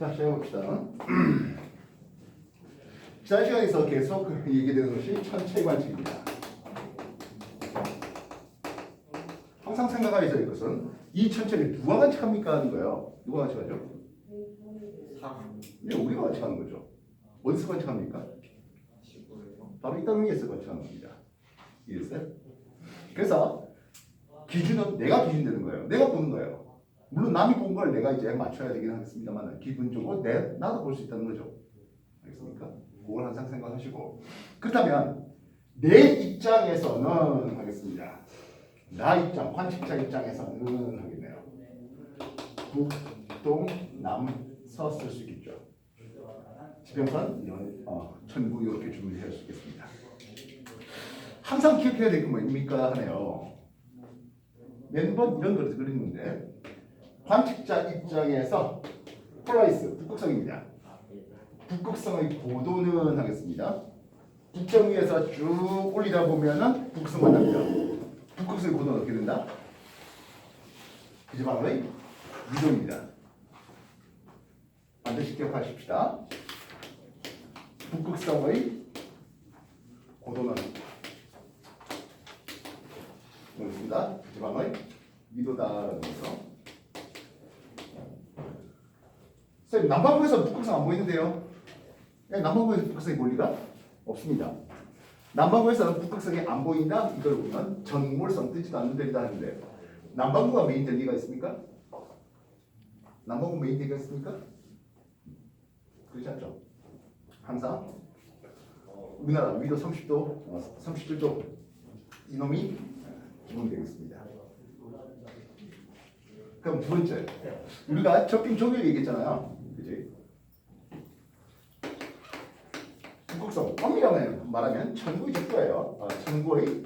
자, 시작해봅시다. 지난 시간에서 계속 얘기되는 것이 천체 관측입니다. 항상 생각하셔야 될 것은 이 천체를 누가 관측합니까 하는 거예요. 누가 관측하죠? 네, 우리가 관측하는 거죠. 어디서 관측합니까? 바로 이 땅 위에서 관측하는 겁니다. 이해했어요? 그래서 기준은 내가 기준 되는 거예요. 내가 보는 거예요. 물론 남이 본 걸 내가 이제 맞춰야 되긴 하겠습니다만 기본적으로 나도 볼 수 있다는 거죠. 알겠습니까? 그걸 항상 생각하시고, 그렇다면 내 입장에서는 하겠습니다. 나 입장, 관측자 입장에서는 하겠네요. 북, 동, 남, 서 쓸 수 있겠죠. 지평선, 천구 이렇게 준비할 수 있겠습니다. 항상 기억해야 될 게 뭐입니까 하네요. 매번 이런 그릇을 그리는데 관측자 입장에서 폴라리스, 북극성입니다. 북극성의 고도는 하겠습니다. 북점 위에서 쭉 올리다 보면은 북극성 만납니다. 북극성의 고도는 어떻게 된다? 그 지방의 위도입니다. 반드시 기억하십시다. 북극성의 고도는 뭐였습니다? 그 지방의 위도다라는 거죠. 선생님, 남반구에서 북극성 안 보이는데요? 남반구에서 북극성이 보일 리가 없습니다. 남반구에서는 북극성이 안 보인다? 이걸 보면 전몰성 뜨지도 않는 데이다 하는데, 남반구가 메인 될 리가 있습니까? 남반구 메인 대기가 있습니까? 그렇지 않죠? 항상 우리나라 위도 30도, 37도 이놈이 기본 되겠습니다. 그럼 두 번째, 우리가 접힌 조개를 얘기했잖아요. 그지? 북극성, 엄밀하게 말하면 천구의 적도예요. 천구의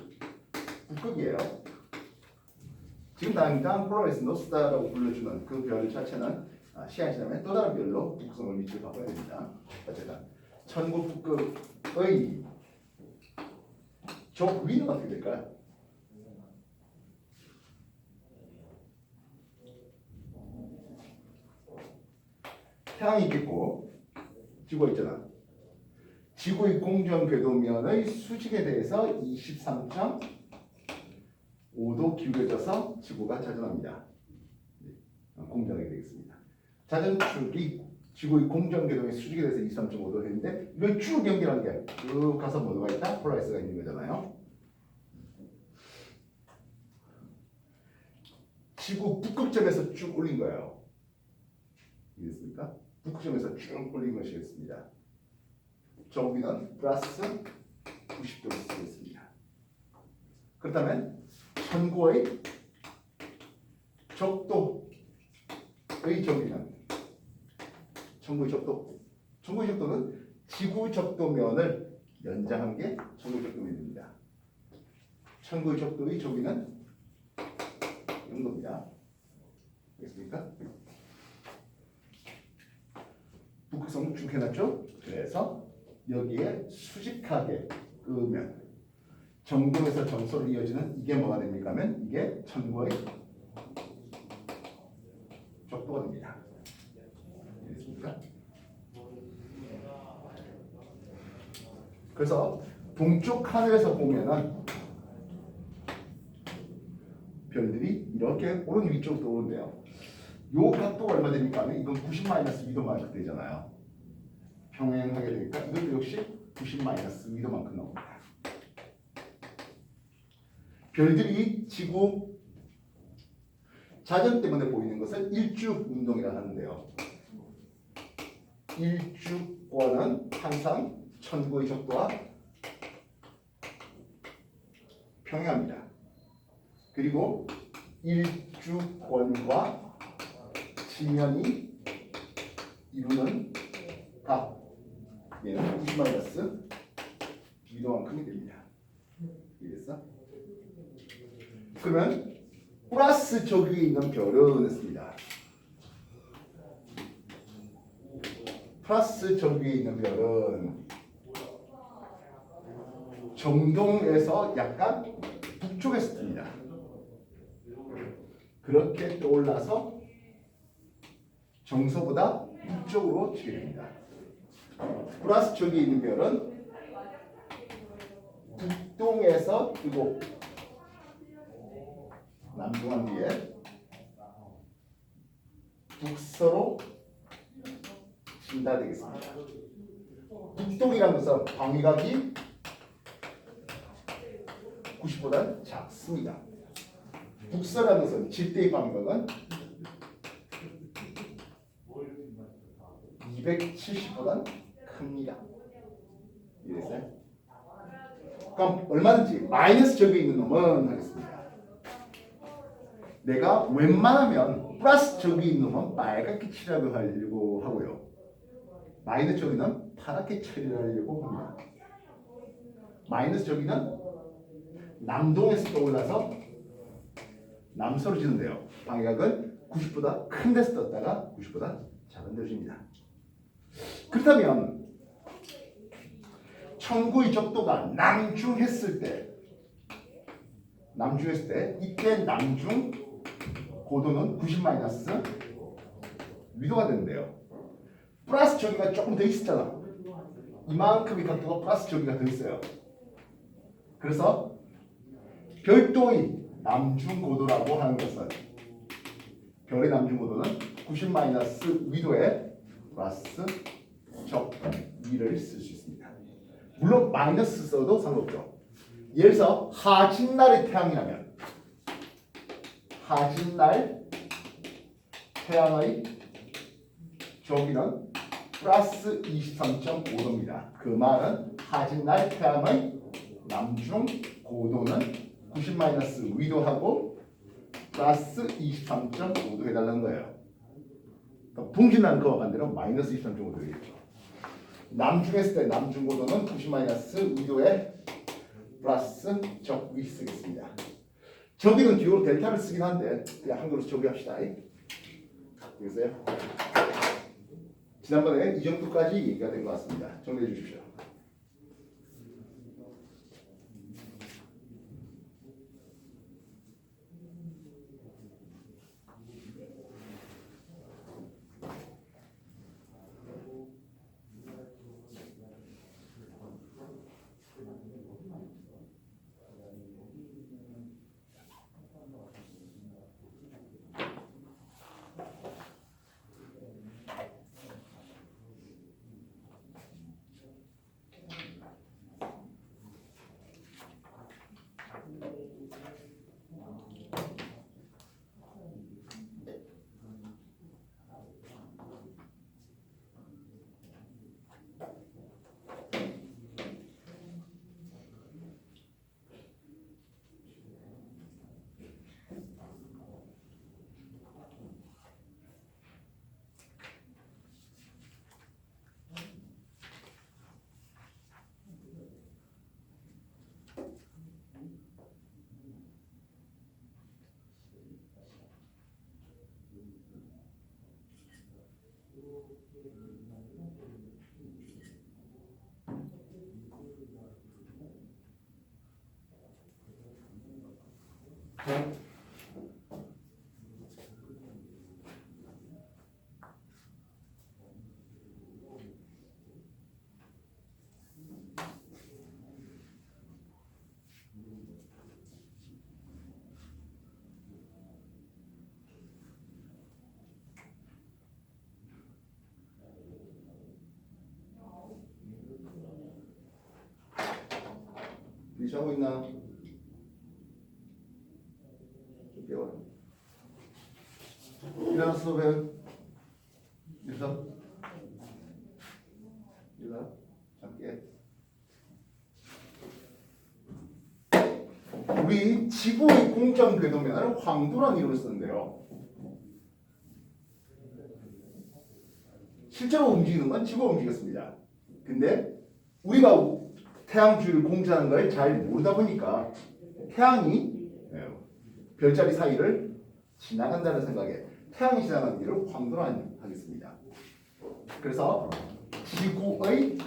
북극이에요. 지금 당장 폴라리스 노스타라고 불러주는 그 별 자체는 시간이 지나면 또 다른 별로 북극성을 위치를 바꿔야 됩니다. 어쨌든 천구 북극의 적 위는 어떻게 될까요? 태양이 있겠고 지구가 있잖아. 지구의 공전 궤도면의 수직에 대해서 23.5도 기울여져서 지구가 자전합니다. 공전하게 되겠습니다. 자전축이 지구의 공전 궤도의 수직에 대해서 23.5도 했는데 이걸 쭉 연결한 게 쭉 가서 뭐가 있다? 폴라리스가 있는 거잖아요. 지구 북극점에서 쭉 올린 거예요. 이해됐습니까? 북극점에서 쭉 올린 것이겠습니다. 저기는 플러스 90도를 쓰겠습니다. 그렇다면 천구의 적도의 저기는 천구의 적도는 지구 적도면을 연장한 게 천구의 적도면입니다. 천구의 적도의 저기는 이런 겁니다. 알겠습니까? 북극성 쭉 해놨죠? 그래서 여기에 수직하게 끄면 정동에서 정서로 이어지는 이게 뭐가 됩니까 하면 이게 천구의 적도가 됩니다. 알겠습니까? 그래서 동쪽 하늘에서 보면은 별들이 이렇게 오른 위쪽으로 오는데요. 요 각도가 얼마 됩니까 하면 이건 90-2도만큼 되잖아요. 평행하게 되니까 이것도 역시 90-2도만큼 나옵니다. 별들이 지구 자전 때문에 보이는 것을 일축 운동이라 하는데요. 일축권은 항상 천구의 적도와 평행합니다. 그리고 일축권과 지면이 이루는 각 얘는 90-2도만큼이 됩니다. 이해됐어? 그러면 플러스 저 위에 있는 별은 했습니다. 플러스 저 위에 있는 별은 정동에서 약간 북쪽에서 뜹니다. 그렇게 떠올라서 정서보다 북쪽으로 치게 됩니다. 플러스 쪽에 있는 별은 북동에서 뜨고 남동한 뒤에 북서로 진다 되겠습니다. 북동이라는 것은 방위각이 90보다 작습니다. 북서라는 것은 질대의 방위각은 270보다 큽니다. 이해됐어요? 그럼 얼마든지 마이너스 적에 있는 놈은 하겠습니다. 내가 웬만하면 플러스 적에 있는 놈은 빨갛게 칠하려 하려고 하고요. 마이너스 적에는 파랗게 칠하려고 합니다. 마이너스 적에는 남동에서 떠올라서 남서로 지는데요. 방향은 90보다 큰 데서 떴다가 90보다 작은 데로 집니다. 그렇다면 천구의 적도가 남중했을 때 이때 남중 고도는 90 마이너스 위도가 되는데요. 플러스 저기가 조금 더 있었잖아. 이만큼의 각도가 플러스 저기가 더 있어요. 그래서 별도의 남중 고도라고 하는 것은 별의 남중 고도는 90 마이너스 위도에 플러스 적 위를 쓸 수 있습니다. 물론 마이너스 써도 상관없죠. 예를 들어서 하진날의 태양이라면 하진날 태양의 저기는 플러스 23.5도입니다. 그 말은 하진날 태양의 남중 고도는 90 마이너스 위도하고 플러스 23.5도 해달라는 거예요. 그러니까 동진날 거와 반대로 마이너스 23.5도 되겠죠. 남중했을 때 남중 고도는 90 마이너스 위도에 플러스 적위 쓰겠습니다. 저기는 기호로 델타를 쓰긴 한데 그냥 한글로 적위 합시다. 되겠어요? 지난번에 이 정도까지 얘기가 된 것 같습니다. 정리해 주십시오. 하고 있나? 좀 깨워라. 일어났어, 배. 일어나. 일어나. 잠깨. 우리 지구의 공전 궤도면을 황도라는 이름을 쓰는데요. 실제로 움직이는 건 지구가 움직였습니다. 근데 우리가 태양 주위를 공전하는 걸 잘 모르다 보니까 태양이 별자리 사이를 지나간다는 생각에 태양이 지나가는 길을 황도라 하겠습니다. 그래서 지구의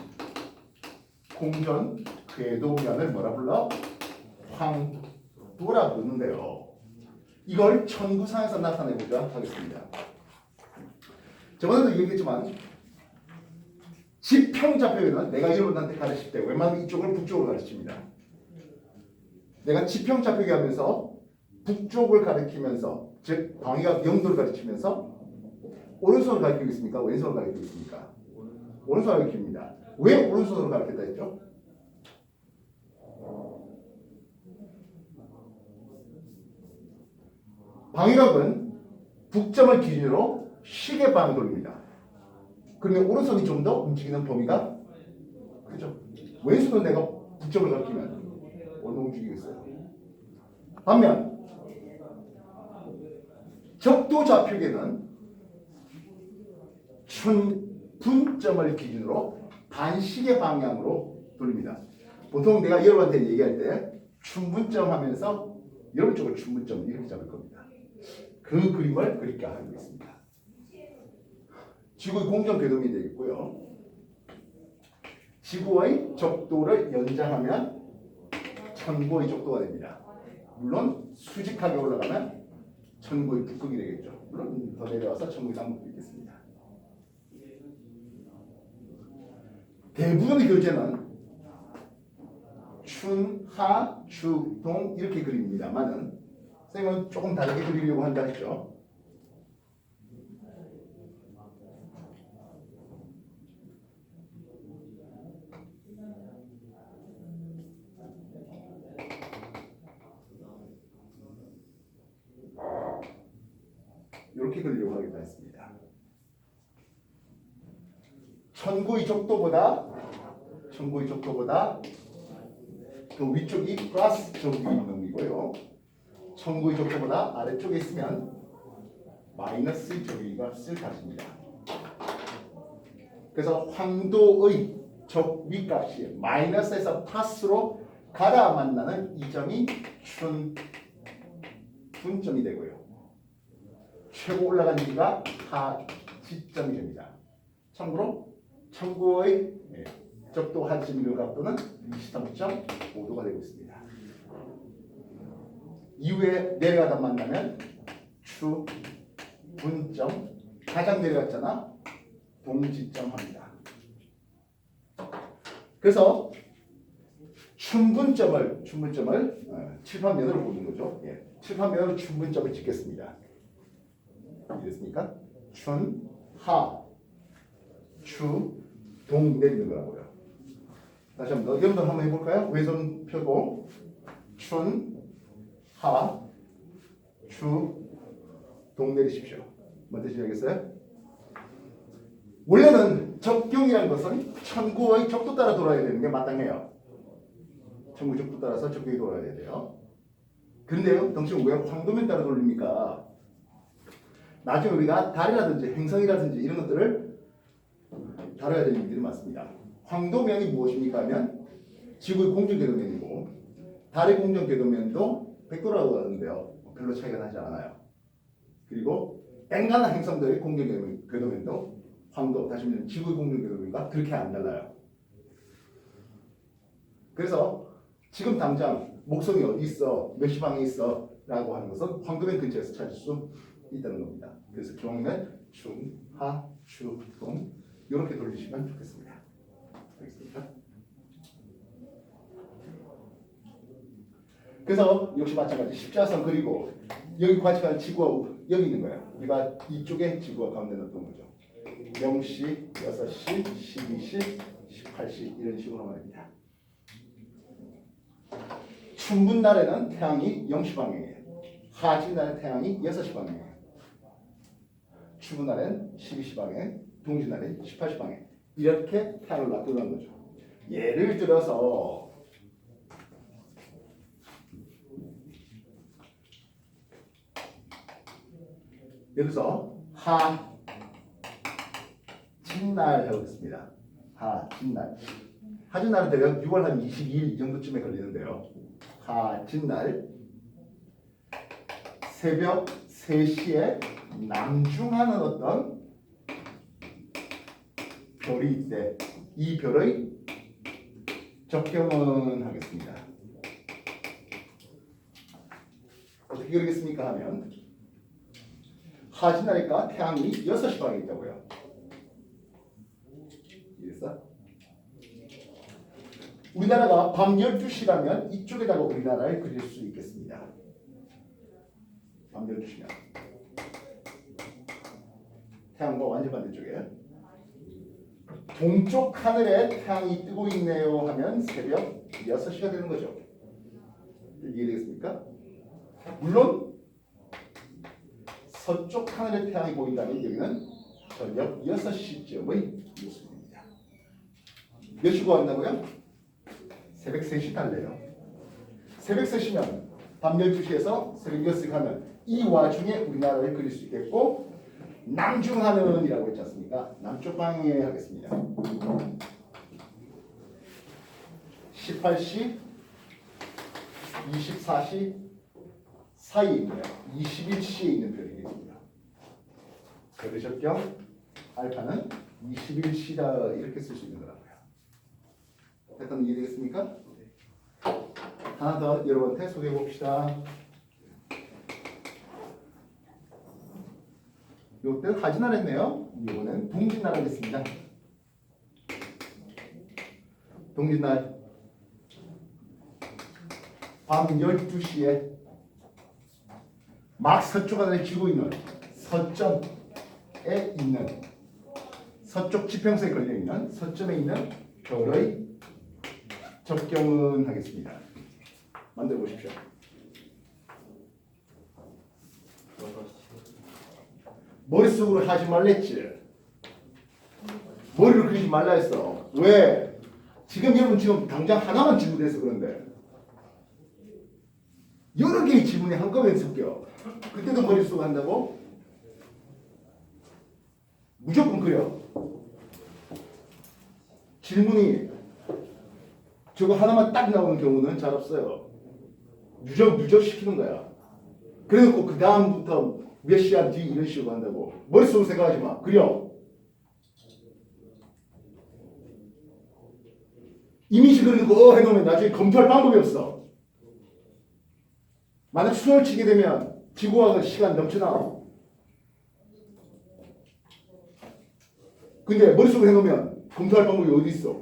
공전 궤도면을 뭐라 불러? 황도라 부르는데요. 이걸 천구상에서 나타내보자 하겠습니다. 저번에도 얘기했지만 지평좌표에는 내가 여러분한테 가르칠 때 웬만하면 이쪽을 북쪽으로 가르칩니다. 내가 지평좌표기 하면서 북쪽을 가리키면서 즉 방위가 영도를 가르치면서 오른손을 가리키고 있습니까? 왼손을 가리키고 있습니까? 오른손을 가리킵니다. 왜 오른손으로 가르쳤다 했죠? 방위각은 북점을 기준으로 시계 방향 돌립니다. 그러면 오른손이 좀 더 움직이는 범위가 그죠? 왼손은 내가 북점을 가리키면 얼마 움직이겠어요? 반면 적도 좌표계는 춘분점을 기준으로 반시계 방향으로 돌립니다. 보통 내가 여러분한테 얘기할 때 춘분점 하면서 여러분 쪽을 춘분점 이렇게 잡을 겁니다. 그 그림을 그렇게 하고 있습니다. 지구의 공전 궤도면이 되겠고요. 지구의 적도를 연장하면 천고의 적도가 됩니다. 물론 수직하게 올라가면 천고의 북극이 되겠죠. 물론 더 내려와서 천고의 남극도 있겠습니다. 대부분의 교재는 춘, 하, 주, 동 이렇게 그립니다만은 선생님은 조금 다르게 그리려고 한다 했죠. 이렇게 그리려고 하겠다 했습니다. 천고의 적도보다 그 위쪽이 플러스 저기 있는 놈이고요. 천고의 적도보다 아래쪽에 있으면 마이너스 저기값을 가집니다. 그래서 황도의 적 위값이 마이너스에서 플러스로 가다 만나는 이 점이 춘분점이 되고요. 최고 올라간 위가 하지점이 됩니다. 참고로 천고의 적도 하지점 각도는 23.5도가 되고 있습니다. 이후에 내려가다 만나면 추분점, 가장 내려갔잖아. 동지점 합니다. 그래서 춘분점을 칠판면으로 보는 거죠. 칠판면으로 춘분점을 찍겠습니다. 이랬습니까? 춘, 하, 추, 동 내리는 거라고요. 다시 한번 더 연습 한번 해볼까요? 왼손 펴고 춘, 하, 추, 동 내리십시오. 뭔 뜻인지 알겠어요? 원래는 적경이라는 것은 천구의 적도 따라 돌아야 되는 게 마땅해요. 천구 적도 따라서 적경이 돌아야 돼요. 그런데요, 당신 왜 황도면 따라 돌립니까? 나중에 우리가 달이라든지 행성이라든지 이런 것들을 다뤄야 될 일들이 많습니다. 황도면이 무엇입니까 하면 지구의 공전궤도면이고 달의 공전궤도면도 100도라고 하는데요. 별로 차이가 나지 않아요. 그리고 앵간한 행성들의 공전궤도면도 황도, 다시 말하면 지구의 공전궤도면과 그렇게 안 달라요. 그래서 지금 당장 목성이 어디 있어, 몇 시 방에 있어 라고 하는 것은 황도면 근처에서 찾을 수 있다는 겁니다. 그래서 경면, 춘, 하, 추, 동 이렇게 돌리시면 좋겠습니다. 알겠습니까? 그래서 역시 마찬가지 십자선 그리고 여기 관측하는 지구가 여기 있는 거예요. 우리가 이쪽에 지구가 가운데 놨던 거죠. 0시, 6시, 12시, 18시 이런 식으로 말입니다. 춘분날에는 태양이 0시 방향이에요. 하진날에 태양이 6시 방향이에요. 추분날엔 12시 방향, 동진날엔 18시 방향 이렇게 태양을 놔두는 거죠. 예를 들어서 하진날 해보겠습니다. 하진날. 하진날은 대략 6월 한 22일 이 정도쯤에 걸리는데요. 하진날 새벽 3시에 남중하는 어떤 별이 있대. 이 별의 적경은 하겠습니다. 어떻게 그러겠습니까 하면 하진날이니까 태양이 6시 방에 있다고요. 이해했어? 우리나라가 밤 12시라면 이쪽에다가 우리나라를 그릴 수 있겠습니다. 밤 12시면 태양과 완전 반대쪽에 동쪽 하늘에 태양이 뜨고 있네요 하면 새벽 6시가 되는 거죠. 이해되겠습니까? 물론 서쪽 하늘에 태양이 보인다면 여기는 저녁 6시쯤의 모습입니다. 몇 시고 한다고요? 새벽 3시 달래요. 새벽 3시면 밤 12시에서 새벽 6시 가면 이 와중에 우리나라를 그릴 수 있겠고 남중하늘이라고 했지 않습니까? 남쪽 방향에 하겠습니다. 18시, 24시 사이에 있네요. 21시에 있는 별이겠습니다. 그러실 겸 알파는 21시다 이렇게 쓸 수 있는 거라고요. 일단 이해되겠습니까? 하나 더 여러분한테 소개해 봅시다. 이때는 하진날 했네요. 이번엔 동짓날 하겠습니다. 동짓날 밤 12시에 막 서쪽 하늘에 지고 있는 서점에 있는 서쪽 지평선에 걸려있는 서점에 있는 별의 적경은 하겠습니다. 만들어 보십시오. 머릿속으로 하지 말랬지. 머리를 그리지 말라 했어. 왜? 지금 여러분 지금 당장 하나만 질문해서 그런데 여러 개의 질문이 한꺼번에 섞여. 그때도 머릿속 한다고? 무조건 그려. 질문이 저거 하나만 딱 나오는 경우는 잘 없어요. 누적 시키는 거야. 그래놓고 그 다음부터 몇 시간 뒤 이런 식으로 한다고. 머릿속으로 생각하지 마. 그려. 이미지 그려놓고 해놓으면 나중에 검토할 방법이 없어. 만약 수능을 치게 되면 지구과학 시간 넘쳐나. 근데 머릿속으로 해놓으면 검토할 방법이 어디 있어?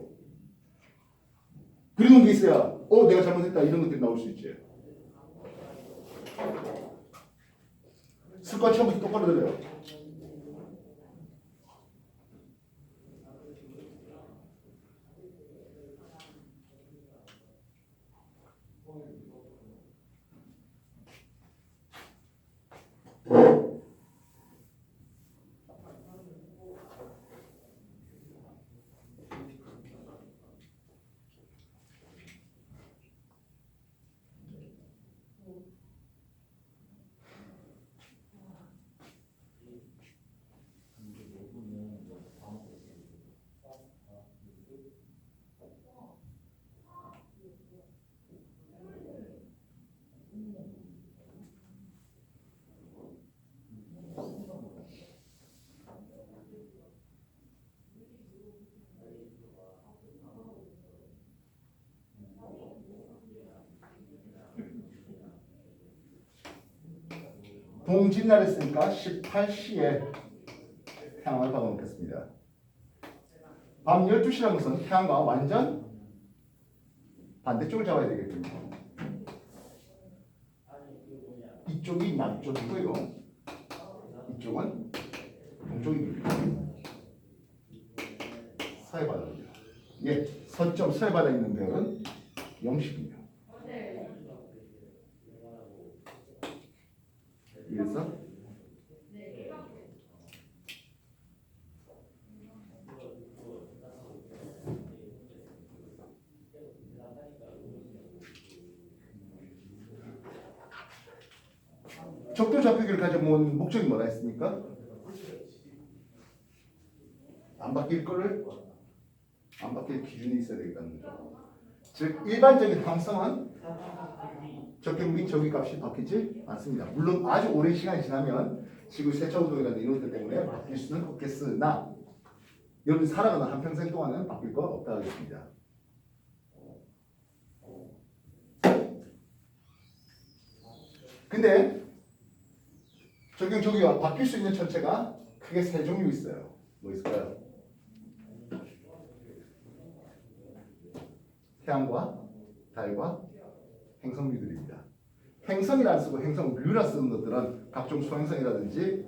그려놓은 게 있어야 내가 잘못했다 이런 것들이 나올 수 있지. 습관 처음부터 똑바로 들어요. 동짓날 했으니까 18시에 태양을 박아놓겠습니다. 밤 12시라는 것은 태양과 완전 반대쪽을 잡아야 되겠군요. 이쪽이 남쪽이고요. 이쪽은 동쪽입니다. 서해바다입니다. 예, 서점 서해바다에 있는 별은 영식입니다. 그래서 적도 좌표기를 가져온 목적이 뭐라 했습니까? 안 바뀔 거를 안 바뀔 기준이 있어야 되겠다는 거죠. 즉 일반적인 항성은 적경 및 저기 값이 바뀌지 않습니다. 물론 아주 오랜 시간이 지나면 지구 세차 운동이라는 이런 것들 때문에 바뀔 수는 없겠으나 여러분 살아가는 한평생 동안은 바뀔 거 없다 하겠습니다. 근데 적경 저기와 바뀔 수 있는 천체가 크게 세 종류 있어요. 뭐 있을까요? 태양과 달과 행성류들입니다. 행성이라 쓰고 행성류라 쓰는 것들은 각종 소행성이라든지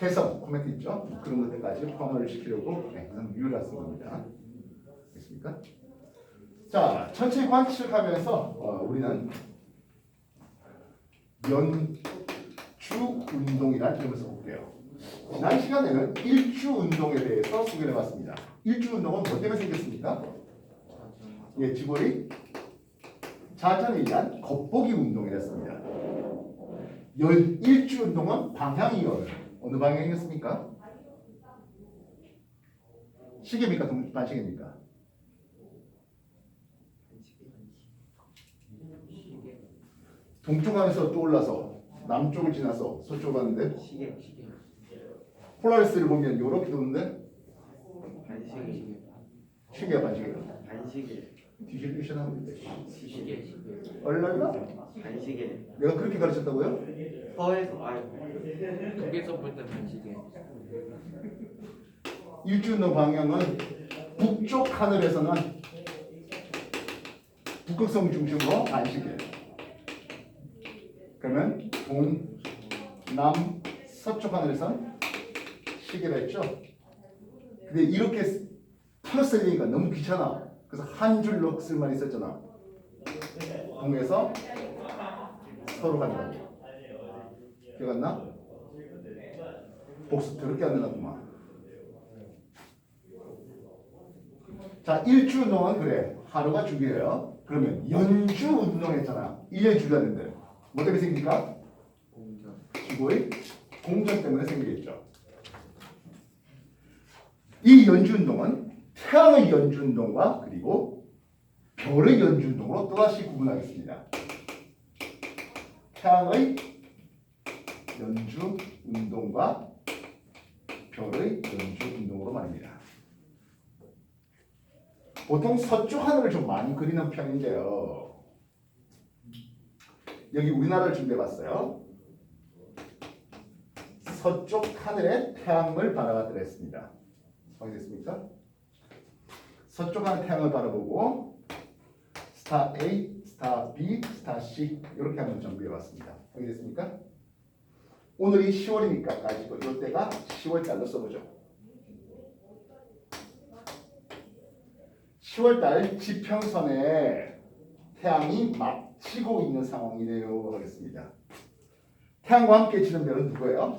해성, 코메트 있죠? 그런 것들까지 포함을 시키려고 행성류라 쓴 겁니다. 됐습니까? 자, 천체 관측하면서 우리는 연주 운동이라는 term을 써볼게요. 지난 시간에는 일주 운동에 대해서 소개를 해봤습니다. 일주 운동은 뭐 때문에 생겼습니까? 예, 지구의 자전에 의한 겉보기 운동이었습니다. 일주 운동은 방향이 어느 방향이었습니까? 시계입니까? 반시계입니까? 동쪽에서 떠올라서 남쪽을 지나서 서쪽으로 가는데 시계 폴라리스를 보면 이렇게 도는데 반시계 시계야 반시계야 반시계 디실루션 하면 돼. 시계 얼마나? 반시계 내가 그렇게 가르쳤다고요? 서에서 독일에서 볼 때 반시계 일주운동 방향은 북쪽 하늘에서는 북극성 중심으로 반시계. 그러면 남, 서쪽 하늘에서는 시계를 했죠. 근데 이렇게 풀어서 쓰니까 너무 귀찮아. 그래서 한 줄로 쓸 말이 있었잖아. 동에서 서로 간다고. 기억 안 나? 복습 더럽게 안 되나구만. 자, 일주 운동은 그래. 하루가 주기예요. 그러면 연주 운동했잖아. 1년 주기였는데 뭐 때문에 생깁니까? 지구의 공전 때문에 생기겠죠. 이 연주 운동은 태양의 연주 운동과 그리고 별의 연주 운동으로 또다시 구분하겠습니다. 태양의 연주 운동과 별의 연주 운동으로 말입니다. 보통 서쪽 하늘을 좀 많이 그리는 편인데요. 여기 우리나라를 준비해봤어요. 서쪽 하늘에 태양을 바라보도록 했습니다. 확인됐습니까? 서쪽 하늘 태양을 바라보고 스타 A, 스타 B, 스타 C 이렇게 한번 준비해봤습니다. 확인됐습니까? 오늘이 10월이니까 가지고 이때가 10월달로 써보죠. 10월달 지평선에 태양이 막히고 있는 상황이네요 하겠습니다. 태양과 함께 지는 별은 누구예요?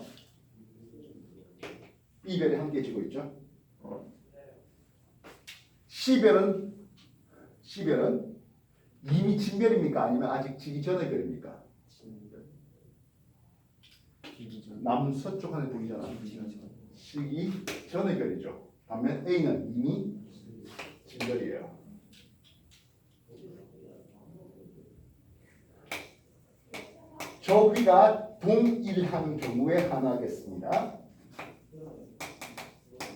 B별이 함께 지고 있죠. C별은 이미 진 별입니까? 아니면 아직 지기 전의 별입니까? 남서쪽 하늘 보이잖아. 지기 전의 별이죠. 반면 A는 이미 진 별이에요. 저기가 동일한 경우에 하나겠습니다.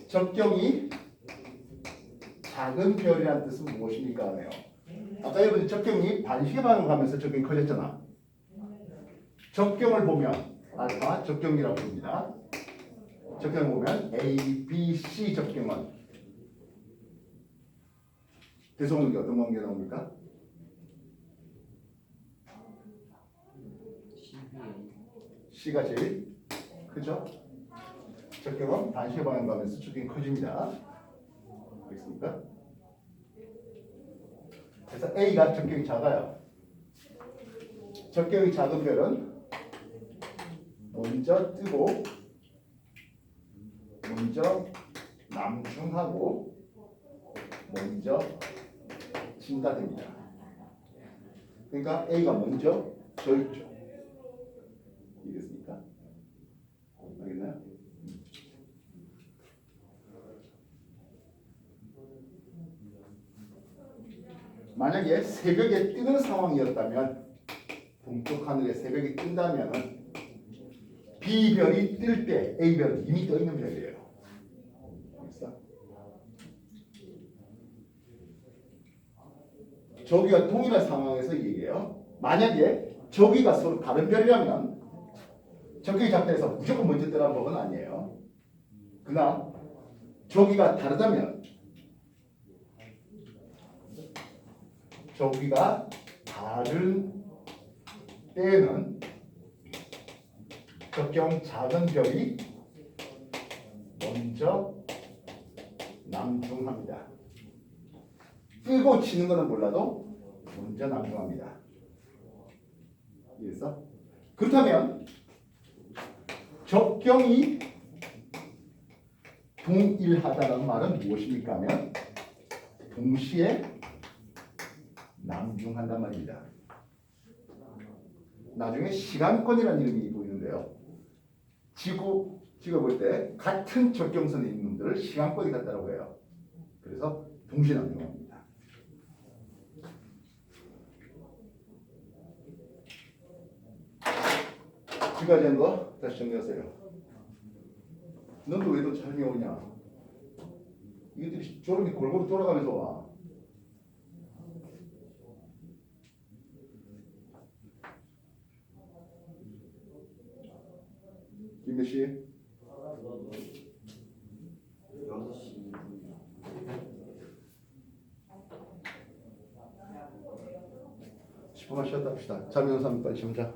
적경이 작은 별이라는 뜻은 무엇입니까? 하네요. 아까 여러분 적경이 반시계 방향으로 가면서 적경이 커졌잖아. 적경을 보면 알파 적경이라고 부릅니다. 적경을 보면 A, B, C 적경은 대성관계 어떤 관계 나옵니까? C가 제일 크죠? 적경은 반시계 방향 가면서 적경이 커집니다. 알겠습니까? 그래서 A가 적경이 작아요. 적경이 작은 별은 먼저 뜨고 먼저 남중하고 먼저 진다 됩니다. 그러니까 A가 먼저 져 있죠. 이해됐습니까? 알겠나요? 만약에 새벽에 뜨는 상황이었다면 동쪽 하늘에 새벽에 뜬다면 B별이 뜰 때 A별은 이미 떠 있는 별이에요. 알겠어? 저기가 동일한 상황에서 얘기해요. 만약에 저기가 서로 다른 별이라면 저기 작다해서 무조건 먼저 뜨라는 법은 아니에요. 그러나 저기가 다르다면 저기가 다른 때에는 적경 작은 별이 먼저 남중합니다. 뜨고 치는 거는 몰라도 먼저 남중합니다. 이해했어? 그렇다면 적경이 동일하다는 말은 무엇입니까? 하면 동시에 남중한단 말입니다. 나중에 시간권이라는 이름이 보이는데요. 지구가 볼 때 같은 적경선에 있는 놈들을 시간권이 같다고 해요. 그래서 동시에 남중합니다. 지금까지 한 거 다시 정리하세요. 너도 왜 더 잘 배우냐? 이것들이 저렇게 골고루 돌아가면서 와. 김몇 시? 6시 10분만 쉬었다 합시다. 잠이 오는 사람 빨리 잠자.